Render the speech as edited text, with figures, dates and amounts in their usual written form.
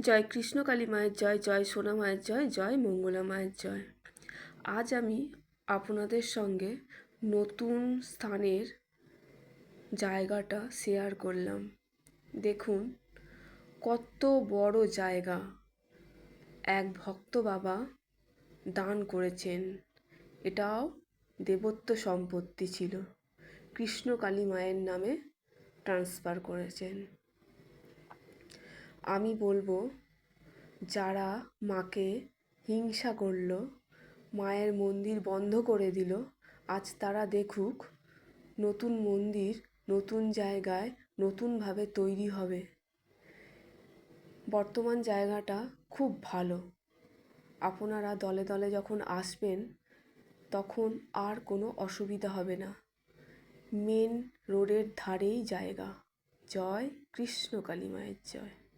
জয় কৃষ্ণকালী মায়ের জয়, জয় সোনা মায়ের জয়, জয় মঙ্গলা মায়ের জয়। আজ আমি আপনাদের সঙ্গে নতুন স্থানের জায়গাটা শেয়ার করলাম। দেখুন কত বড় জায়গা এক ভক্ত বাবা দান করেছেন। এটাও দেবত্ব সম্পত্তি ছিল, কৃষ্ণকালী মায়ের নামে ট্রান্সফার করেছেন। আমি বলবো যারা মাকে হিংসা করলো, মায়ের মন্দির বন্ধ করে দিল, আজ তারা দেখুক নতুন মন্দির নতুন জায়গায় নতুনভাবে তৈরি হবে। বর্তমান জায়গাটা খুব ভালো। আপনারা দলে দলে যখন আসবেন তখন আর কোনো অসুবিধা হবে না। মেন রোডের ধারেই জায়গা। জয় কৃষ্ণকালী মায়ের জয়।